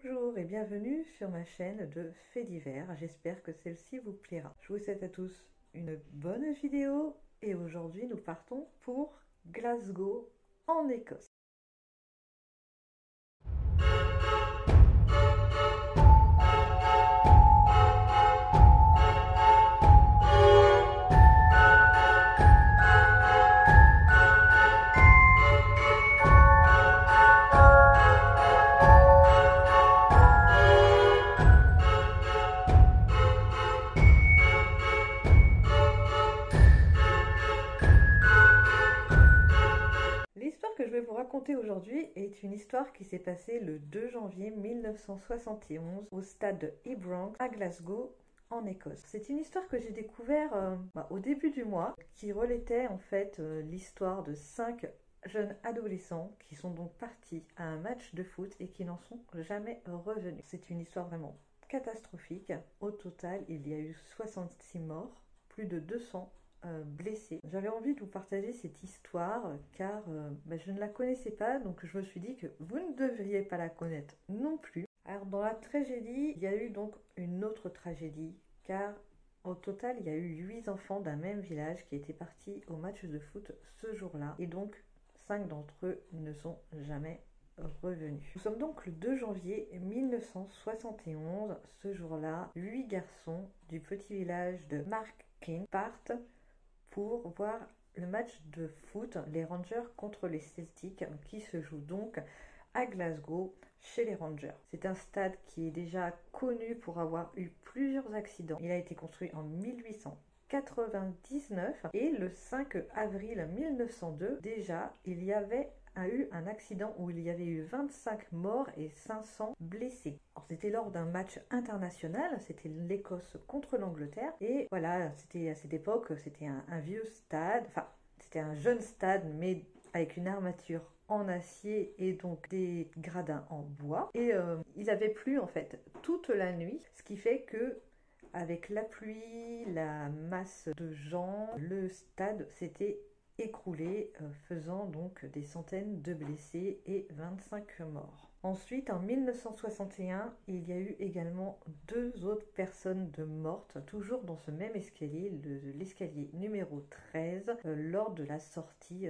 Bonjour et bienvenue sur ma chaîne de faits divers, j'espère que celle-ci vous plaira. Je vous souhaite à tous une bonne vidéo et aujourd'hui nous partons pour Glasgow en Écosse. L'histoire que je vais vous raconter aujourd'hui est une histoire qui s'est passée le 2 janvier 1971 au stade de Ibrox à Glasgow en Écosse. C'est une histoire que j'ai découvert au début du mois qui relatait en fait l'histoire de 5 jeunes adolescents qui sont donc partis à un match de foot et qui n'en sont jamais revenus. C'est une histoire vraiment catastrophique. Au total, il y a eu 66 morts, plus de 200 blessés. J'avais envie de vous partager cette histoire car je ne la connaissais pas, donc je me suis dit que vous ne devriez pas la connaître non plus. Alors dans la tragédie, il y a eu donc une autre tragédie car au total il y a eu 8 enfants d'un même village qui étaient partis au match de foot ce jour-là et donc 5 d'entre eux ne sont jamais revenus. Nous sommes donc le 2 janvier 1971. Ce jour-là, 8 garçons du petit village de Markin partent pour voir le match de foot, les Rangers contre les Celtics, qui se joue donc à Glasgow chez les Rangers. C'est un stade qui est déjà connu pour avoir eu plusieurs accidents. Il a été construit en 1899 et le 5 avril 1902, déjà, il y avait eu un accident où il y avait eu 25 morts et 500 blessés. C'était lors d'un match international, c'était l'Écosse contre l'Angleterre. Et voilà, c'était à cette époque, c'était un vieux stade, enfin c'était un jeune stade mais avec une armature en acier et donc des gradins en bois. Et il avait plu en fait toute la nuit, ce qui fait que avec la pluie, la masse de gens, le stade s'était écroulé, faisant donc des centaines de blessés et 25 morts. Ensuite, en 1961, il y a eu également 2 autres personnes de mortes, toujours dans ce même escalier, l'escalier numéro 13, lors de la sortie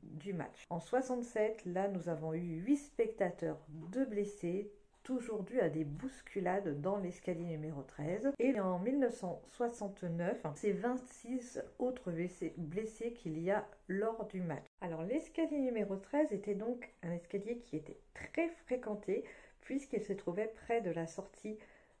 du match. En 67, là, nous avons eu 8 spectateurs de blessés, toujours dû à des bousculades dans l'escalier numéro 13. Et en 1969, c'est 26 autres blessés qu'il y a lors du match. Alors l'escalier numéro 13 était donc un escalier qui était très fréquenté puisqu'il se trouvait près de la sortie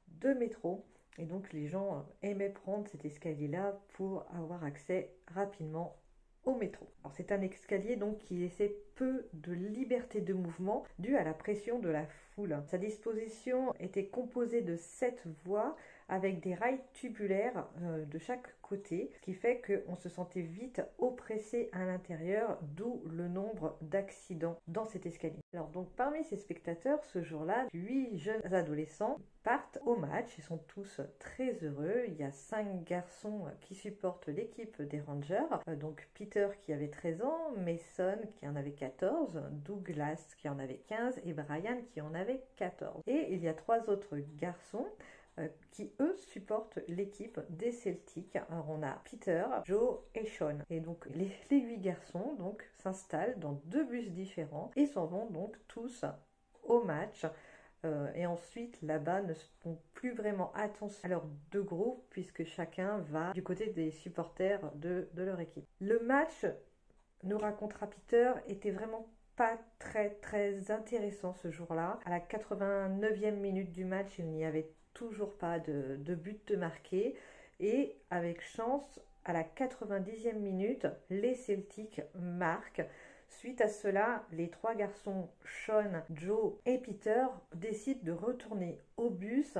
de métro. Et donc les gens aimaient prendre cet escalier-là pour avoir accès rapidement au métro. Alors c'est un escalier donc qui laissait peu de liberté de mouvement due à la pression de la foule. Sa disposition était composée de 7 voies avec des rails tubulaires de chaque côté, ce qui fait qu'on se sentait vite oppressé à l'intérieur, d'où le nombre d'accidents dans cet escalier. Alors donc parmi ces spectateurs, ce jour-là, 8 jeunes adolescents partent au match, ils sont tous très heureux. Il y a 5 garçons qui supportent l'équipe des Rangers, donc Peter qui avait 13 ans, Mason qui en avait 14, Douglas qui en avait 15 et Brian qui en avait 14. Et il y a 3 autres garçons qui eux supportent l'équipe des Celtics. Alors on a Peter, Joe et Sean. Et donc les 8 garçons donc s'installent dans 2 bus différents et s'en vont donc tous au match. Et ensuite là-bas ne se font plus vraiment attention à leurs 2 groupes puisque chacun va du côté des supporters de leur équipe. Le match, nous racontera Peter, était vraiment pas très intéressant ce jour-là. À la 89e minute du match, il n'y avait toujours pas de but de marqué et avec chance à la 90e minute les Celtics marquent. Suite à cela, les 3 garçons Sean, Joe et Peter décident de retourner au bus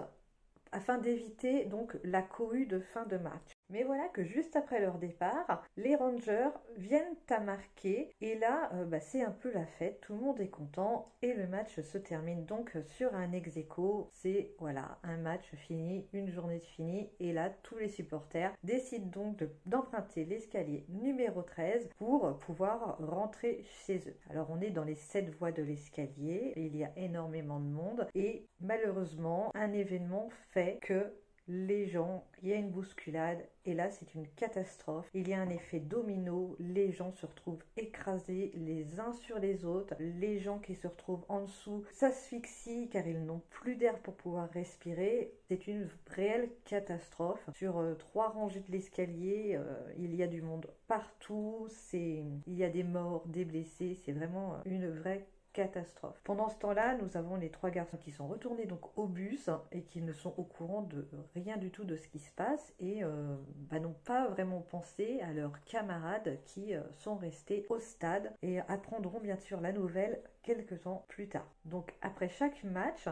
afin d'éviter donc la cohue de fin de match. Mais voilà que juste après leur départ, les Rangers viennent à marquer et là, c'est un peu la fête, tout le monde est content et le match se termine donc sur un ex-aequo. C'est voilà, un match fini, une journée de fini et là, tous les supporters décident donc d'emprunter l'escalier numéro 13 pour pouvoir rentrer chez eux. Alors on est dans les 7 voies de l'escalier, il y a énormément de monde et malheureusement, un événement fait que les gens, il y a une bousculade et là c'est une catastrophe. Il y a un effet domino, les gens se retrouvent écrasés les uns sur les autres, les gens qui se retrouvent en dessous s'asphyxient car ils n'ont plus d'air pour pouvoir respirer. C'est une réelle catastrophe. Sur 3 rangées de l'escalier, il y a du monde partout, il y a des morts, des blessés, c'est vraiment une vraie catastrophe. Pendant ce temps-là, nous avons les 3 garçons qui sont retournés donc au bus et qui ne sont au courant de rien du tout de ce qui se passe et n'ont pas vraiment pensé à leurs camarades qui sont restés au stade et apprendront bien sûr la nouvelle quelques temps plus tard. Donc après chaque match,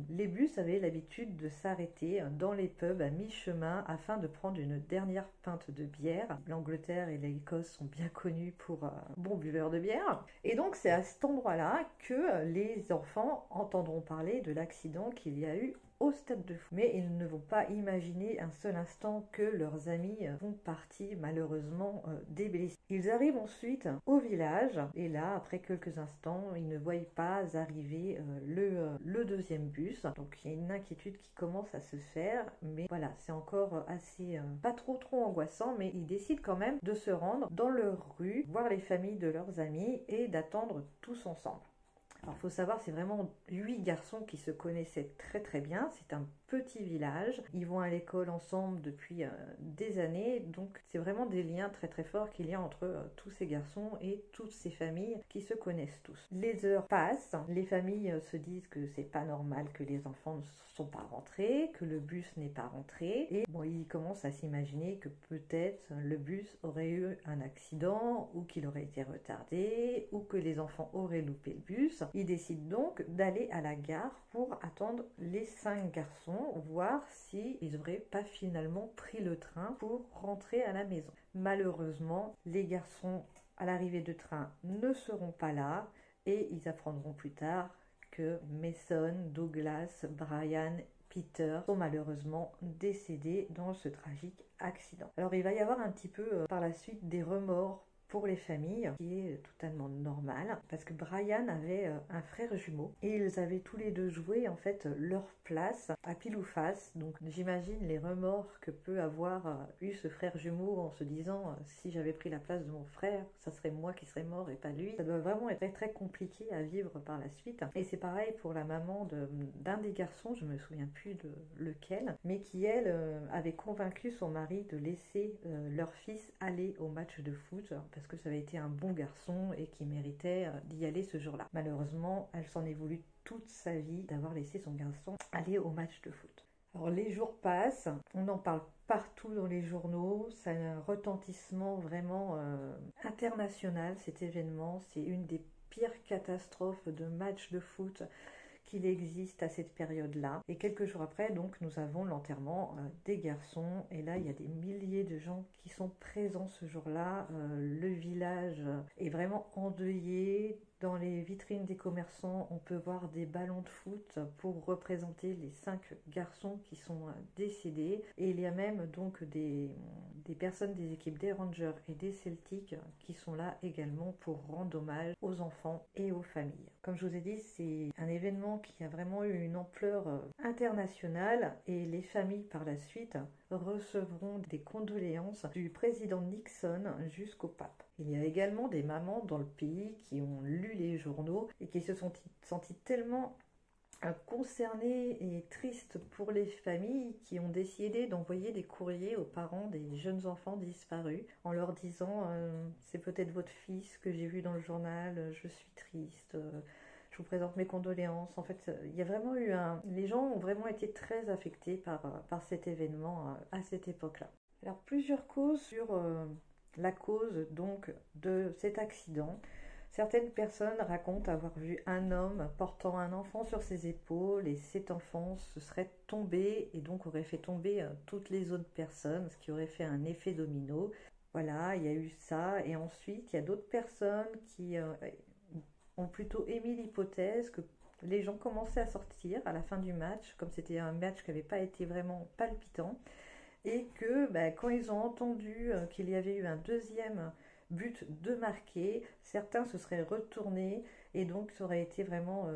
les bus avaient l'habitude de s'arrêter dans les pubs à mi-chemin afin de prendre une dernière pinte de bière. L'Angleterre et l'Écosse sont bien connus pour bons buveurs de bière. Et donc c'est à cet endroit-là que les enfants entendront parler de l'accident qu'il y a eu au stade de foot. Mais ils ne vont pas imaginer un seul instant que leurs amis vont partir malheureusement des blessés. Ils arrivent ensuite au village et là, après quelques instants, ils ne voient pas arriver le deuxième bus. Donc il y a une inquiétude qui commence à se faire, mais voilà, c'est encore assez pas trop angoissant, mais ils décident quand même de se rendre dans leur rue, voir les familles de leurs amis et d'attendre tous ensemble. Alors, il faut savoir, c'est vraiment 8 garçons qui se connaissaient très très bien. C'est un petit village. Ils vont à l'école ensemble depuis des années. Donc, c'est vraiment des liens très très forts qu'il y a entre tous ces garçons et toutes ces familles qui se connaissent tous. Les heures passent. Les familles se disent que c'est pas normal que les enfants ne sont pas rentrés, que le bus n'est pas rentré. Et bon, ils commencent à s'imaginer que peut-être le bus aurait eu un accident ou qu'il aurait été retardé ou que les enfants auraient loupé le bus. Ils décident donc d'aller à la gare pour attendre les 5 garçons, voir s'ils n'auraient pas finalement pris le train pour rentrer à la maison. Malheureusement, les garçons à l'arrivée de train ne seront pas là et ils apprendront plus tard que Mason, Douglas, Brian, Peter sont malheureusement décédés dans ce tragique accident. Alors il va y avoir un petit peu par la suite des remords pour les familles, qui est totalement normal, parce que Brian avait un frère jumeau et ils avaient tous les deux joué en fait leur place à pile ou face. Donc j'imagine les remords que peut avoir eu ce frère jumeau en se disant si j'avais pris la place de mon frère, ça serait moi qui serais mort et pas lui. Ça doit vraiment être très très compliqué à vivre par la suite. Et c'est pareil pour la maman d'un des garçons, je me souviens plus de lequel, mais qui elle avait convaincu son mari de laisser leur fils aller au match de foot parce que ça avait été un bon garçon et qui méritait d'y aller ce jour-là. Malheureusement, elle s'en est voulu toute sa vie d'avoir laissé son garçon aller au match de foot. Alors les jours passent, on en parle partout dans les journaux, ça a un retentissement vraiment international cet événement, c'est une des pires catastrophes de match de foot qu'il existe à cette période-là. Et quelques jours après, donc, nous avons l'enterrement des garçons. Et là, il y a des milliers de gens qui sont présents ce jour-là. Le village est vraiment endeuillé. Dans les vitrines des commerçants, on peut voir des ballons de foot pour représenter les 5 garçons qui sont décédés. Et il y a même donc des personnes des équipes des Rangers et des Celtics qui sont là également pour rendre hommage aux enfants et aux familles. Comme je vous ai dit, c'est un événement qui a vraiment eu une ampleur internationale et les familles par la suite recevront des condoléances du président Nixon jusqu'au pape. Il y a également des mamans dans le pays qui ont lu les journaux et qui se sont senties tellement concernées et tristes pour les familles qui ont décidé d'envoyer des courriers aux parents des jeunes enfants disparus en leur disant c'est peut-être votre fils que j'ai vu dans le journal, je suis triste, je vous présente mes condoléances. En fait, il y a vraiment eu les gens ont vraiment été très affectés par cet événement à cette époque-là. Alors plusieurs causes sur la cause donc de cet accident. Certaines personnes racontent avoir vu un homme portant un enfant sur ses épaules et cet enfant se serait tombé et donc aurait fait tomber toutes les autres personnes, ce qui aurait fait un effet domino. Voilà, il y a eu ça. Et ensuite, il y a d'autres personnes qui ont plutôt émis l'hypothèse que les gens commençaient à sortir à la fin du match, comme c'était un match qui n'avait pas été vraiment palpitant, et que quand ils ont entendu qu'il y avait eu un deuxième but de marquer, certains se seraient retournés et donc ça aurait été vraiment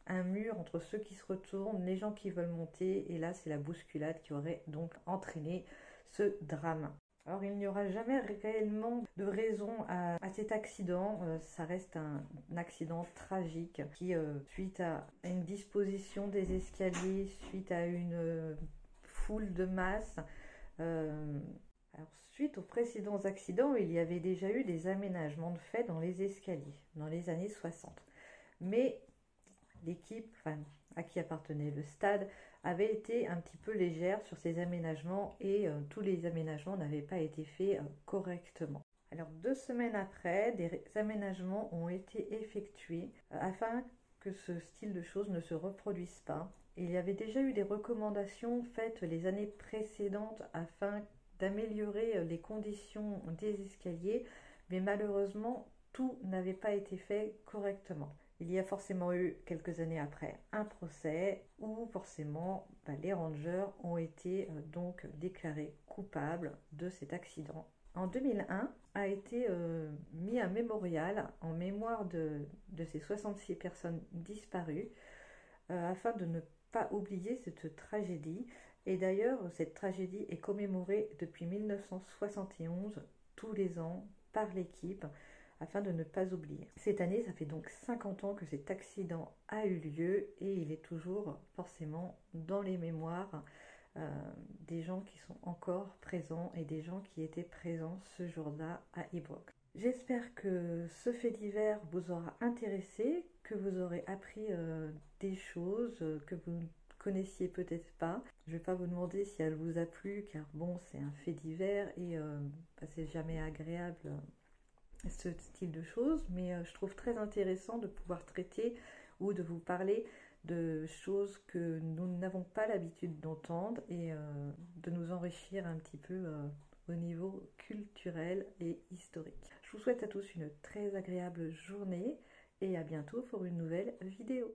un mur entre ceux qui se retournent, les gens qui veulent monter, et là c'est la bousculade qui aurait donc entraîné ce drame. Alors il n'y aura jamais réellement de raison à cet accident, ça reste un accident tragique qui, suite à une disposition des escaliers, suite à une foule de masse, alors, suite aux précédents accidents, il y avait déjà eu des aménagements de fait dans les escaliers, dans les années 60. Mais l'équipe, à qui appartenait le stade, avait été un petit peu légère sur ces aménagements et tous les aménagements n'avaient pas été faits correctement. Alors 2 semaines après, des aménagements ont été effectués afin que ce style de choses ne se reproduise pas. Il y avait déjà eu des recommandations faites les années précédentes afin d'améliorer les conditions des escaliers, mais malheureusement, tout n'avait pas été fait correctement. Il y a forcément eu, quelques années après, un procès où forcément les rangers ont été donc déclarés coupables de cet accident. En 2001 a été mis un mémorial en mémoire de ces 66 personnes disparues afin de ne pas oublier cette tragédie. Et d'ailleurs, cette tragédie est commémorée depuis 1971 tous les ans par l'équipe afin de ne pas oublier. Cette année, ça fait donc 50 ans que cet accident a eu lieu et il est toujours forcément dans les mémoires des gens qui sont encore présents et des gens qui étaient présents ce jour-là à Ibrox. J'espère que ce fait divers vous aura intéressé, que vous aurez appris des choses que vous ne connaissiez peut-être pas. Je ne vais pas vous demander si elle vous a plu, car bon, c'est un fait divers et c'est jamais agréable ce style de choses, mais je trouve très intéressant de pouvoir traiter ou de vous parler de choses que nous n'avons pas l'habitude d'entendre et de nous enrichir un petit peu au niveau culturel et historique. Je vous souhaite à tous une très agréable journée et à bientôt pour une nouvelle vidéo.